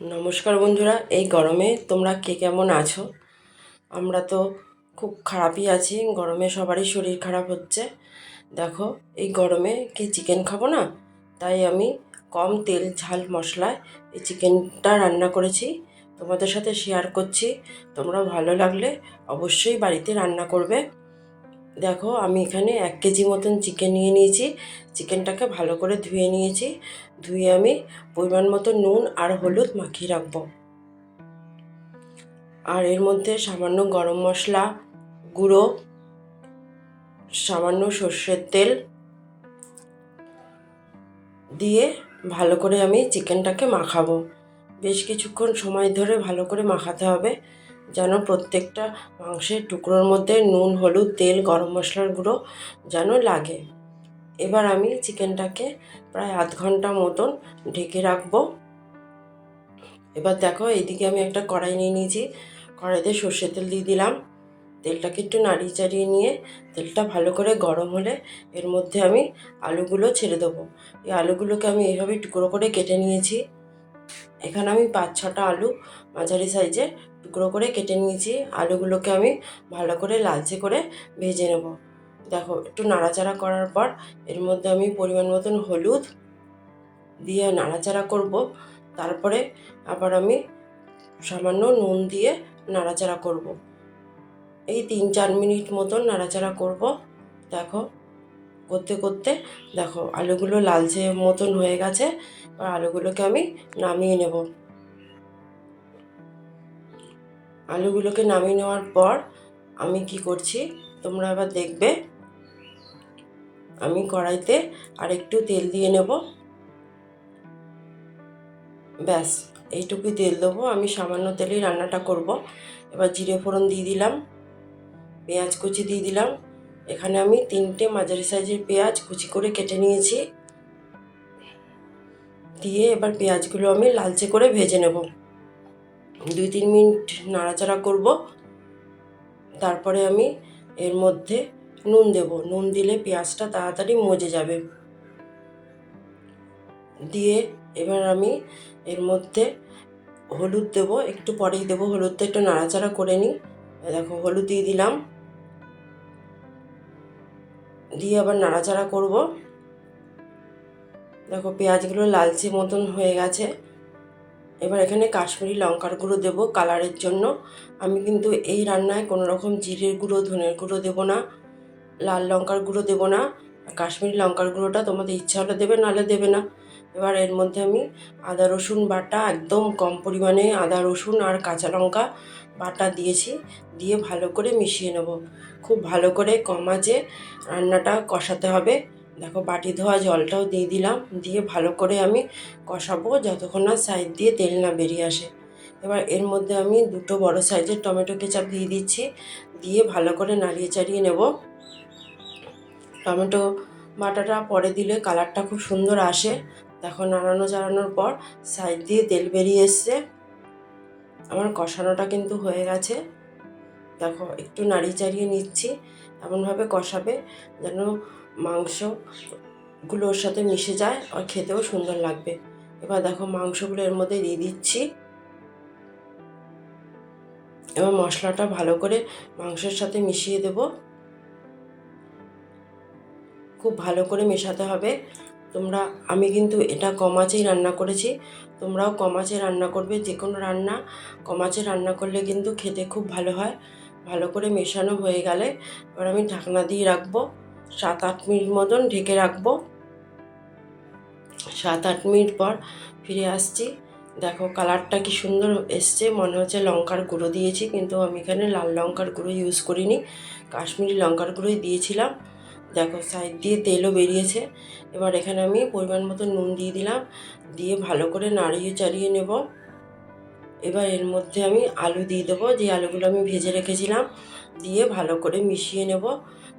নমস্কার বন্ধুরা, এই গরমে তোমরা কে কেমন আছো? আমরা তো খুব খারাপই আছি। গরমে সবারই শরীর খারাপ হচ্ছে। দেখো, এই গরমে কি চিকেন খাবো না, তাই আমি কম তেল ঝাল মশলায় এই চিকেনটা রান্না করেছি, তোমাদের সাথে শেয়ার করছি। তোমরা ভালো লাগলে অবশ্যই বাড়িতে রান্না করবে। দেখো, আমি এখানে 1 কেজি মতন চিকেন নিয়ে নিয়েছি। চিকেনটাকে ভালো করে ধুয়ে নিয়েছি। ধুয়ে আমি পরিমাণ মতো নুন আর হলুদ মাখিয়ে রাখবো। আর এর মধ্যে সামান্য গরম মশলা গুঁড়ো, সামান্য সর্ষের তেল দিয়ে ভালো করে আমি চিকেনটাকে মাখাবো। বেশ কিছুক্ষণ সময় ধরে ভালো করে মাখাতে হবে, যেন প্রত্যেকটা মাংসের টুকরোর মধ্যে নুন, হলুদ, তেল, গরম মশলার গুঁড়ো যেন লাগে। এবার আমি চিকেনটাকে প্রায় আধ ঘন্টা মতন ঢেকে রাখবো। এবার দেখো, এইদিকে আমি একটা কড়াই নিয়ে নিয়েছি। কড়াইতে সর্ষের তেল দিয়ে দিলাম। তেলটাকে একটু নাড়িয়ে চাড়িয়ে নিয়ে তেলটা ভালো করে গরম হলে এর মধ্যে আমি আলুগুলো ছেড়ে দেবো। এই আলুগুলোকে আমি এইভাবে টুকরো করে কেটে নিয়েছি। এখানে আমি 5-6টা আলু মাঝারি সাইজে টুকরো করে কেটে নিয়েছি। আলুগুলোকে আমি ভালো করে লালচে করে ভেজে নেব। দেখো, একটু নাড়াচাড়া করার পর এর মধ্যে আমি পরিমাণ মতন হলুদ দিয়ে নাড়াচাড়া করব। তারপরে আবার আমি সামান্য নুন দিয়ে নাড়াচাড়া করব। এই 3-4 মিনিট মতন নাড়াচাড়া করব। দেখো, করতে করতে দেখো আলুগুলো লালচে মতন হয়ে গেছে। আর আলুগুলোকে আমি নামিয়ে নেব। আলুগুলোকে নামিয়ে নেওয়ার পর আমি কি করছি তোমরা এবার দেখবে। আমি কড়াইতে আর একটু তেল দিয়ে নেব। ব্যাস, এইটুকুই তেল দেবো। আমি সামান্য তেলেই রান্নাটা করব। এবার জিরে ফোড়ন দিয়ে দিলাম, পেঁয়াজ কুচি দিয়ে দিলাম। এখানে আমি 3টে মাঝারি সাইজের পেঁয়াজ কুচি করে কেটে নিয়েছি। দিয়ে এবার পেঁয়াজগুলো আমি লালচে করে ভেজে নেব। 2-3 মিনিট নাড়াচাড়া করব। তারপরে আমি এর মধ্যে নুন দেব। নুন দিলে পেঁয়াজটা তাড়াতাড়ি মজে যাবে। দিয়ে এবার আমি এর মধ্যে হলুদ দেব, একটু পরেই দেবো। হলুদটা একটু নাড়াচাড়া করে নিই। দেখো, হলুদ দিয়ে দিলাম। দিয়ে আবার নাড়াচাড়া করব। দেখো, পেঁয়াজগুলো লালচে মতন হয়ে গেছে। এবার এখানে কাশ্মীরি লঙ্কার গুঁড়ো দেবো কালারের জন্য। আমি কিন্তু এই রান্নায় কোনো রকম জিরের গুঁড়ো, ধনের গুঁড়ো দেবো না, লাল লঙ্কার গুঁড়ো দেবো না। কাশ্মীরি লঙ্কার গুঁড়োটা তোমাদের ইচ্ছা হলে দেবে, নাহলে দেবে না। এবার এর মধ্যে আমি আদা রসুন বাটা, একদম কম পরিমাণে আদা রসুন আর কাঁচা লঙ্কা বাটা দিয়েছি। দিয়ে ভালো করে মিশিয়ে নেব। খুব ভালো করে কম আঁচে রান্নাটা কষাতে হবে। দেখো, বাটি ধোয়া জলটাও দিয়ে দিলাম। দিয়ে ভালো করে আমি কষাবো যতক্ষণ না সাইড দিয়ে তেল না বেরিয়ে আসে। এবার এর মধ্যে আমি 2টো বড় সাইজের টমেটো কেচাপ দিয়ে দিচ্ছি। দিয়ে ভালো করে নাড়িয়ে চাড়িয়ে নেব। টমেটো বাটাটা পরে দিলে কালারটা খুব সুন্দর আসে। দেখো, নাড়ানো চাড়ানোর পর সাইড দিয়ে তেল বেরিয়ে এসছে। আমার কষানোটা কিন্তু হয়ে গেছে। দেখো, একটু নাড়িয়ে চাড়িয়ে নিচ্ছি। এমনভাবে কষাবে যেন মাংসগুলো ওর সাথে মিশে যায় আর খেতেও সুন্দর লাগবে। এবার দেখো, মাংসগুলো এর মধ্যে দিয়ে দিচ্ছি। এবার মশলাটা ভালো করে মাংসের সাথে মিশিয়ে দেব। খুব ভালো করে মেশাতে হবে। আমি কিন্তু এটা কম আঁচেই রান্না করেছি। তোমরাও কম আঁচে রান্না করবে। যে কোনো রান্না কম আঁচে রান্না করলে কিন্তু খেতে খুব ভালো হয়। ভালো করে মেশানো হয়ে গেলে এবার আমি ঢাকনা দিয়ে রাখবো। 7-8 মিনিট মতন ঢেকে রাখবো। 7-8 মিনিট পর ফিরে আসছি। দেখো, কালারটা কি সুন্দর এসছে। মনে হচ্ছে লঙ্কার গুঁড়ো দিয়েছি, কিন্তু আমি এখানে লাল লঙ্কার গুঁড়ো ইউজ করিনি, কাশ্মীরি লঙ্কার গুঁড়োই দিয়েছিলাম। দেখো, সাইড দিয়ে তেলও বেরিয়েছে। এবার এখানে আমি পরিমাণ মতো নুন দিয়ে দিলাম। দিয়ে ভালো করে নাড়িয়ে চাড়িয়ে নেব। এবার এর মধ্যে আমি আলু দিয়ে দেবো, যে আলুগুলো আমি ভেজে রেখেছিলাম। দিয়ে ভালো করে মিশিয়ে নেব।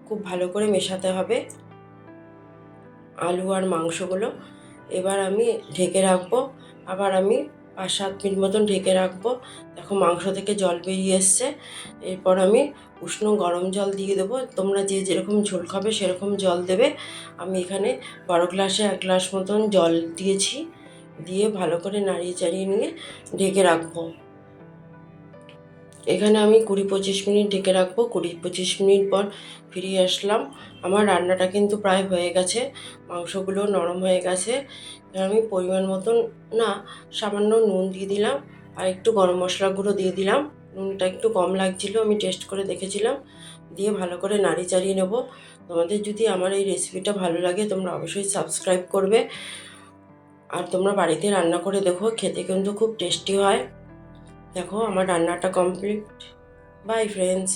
খুব ভালো করে মেশাতে হবে আলু আর মাংসগুলো। এবার আমি ঢেকে রাখবো। আবার আমি 5-7 মিনিট মতন ঢেকে রাখবো। দেখো, মাংস থেকে জল বেরিয়ে এসছে। এরপর আমি উষ্ণ গরম জল দিয়ে দেবো। তোমরা যে যেরকম ঝোল খাবে সেরকম জল দেবে। আমি এখানে বড় গ্লাসে 1 গ্লাস মতন জল দিয়েছি। দিয়ে ভালো করে নাড়িয়ে চাড়িয়ে নিয়ে ঢেকে রাখবো। এখানে আমি 20-25 মিনিট ঢেকে রাখবো। 20-25 মিনিট পর ফিরিয়ে আসলাম। আমার রান্নাটা কিন্তু প্রায় হয়ে গেছে, মাংসগুলো নরম হয়ে গেছে। আমি পরিমাণ মতন না সামান্য নুন দিয়ে দিলাম আর একটু গরম মশলা গুঁড়ো দিয়ে দিলাম। নুনটা একটু কম লাগছিল, আমি টেস্ট করে দেখেছিলাম। দিয়ে ভালো করে নাড়ি চাড়িয়ে নেব। তোমাদের যদি আমার এই রেসিপিটা ভালো লাগে তোমরা অবশ্যই সাবস্ক্রাইব করবে, আর তোমরা বাড়িতে রান্না করে দেখো, খেতে কিন্তু খুব টেস্টি হয়। দেখো আমার রান্নাটা কমপ্লিট। By friends.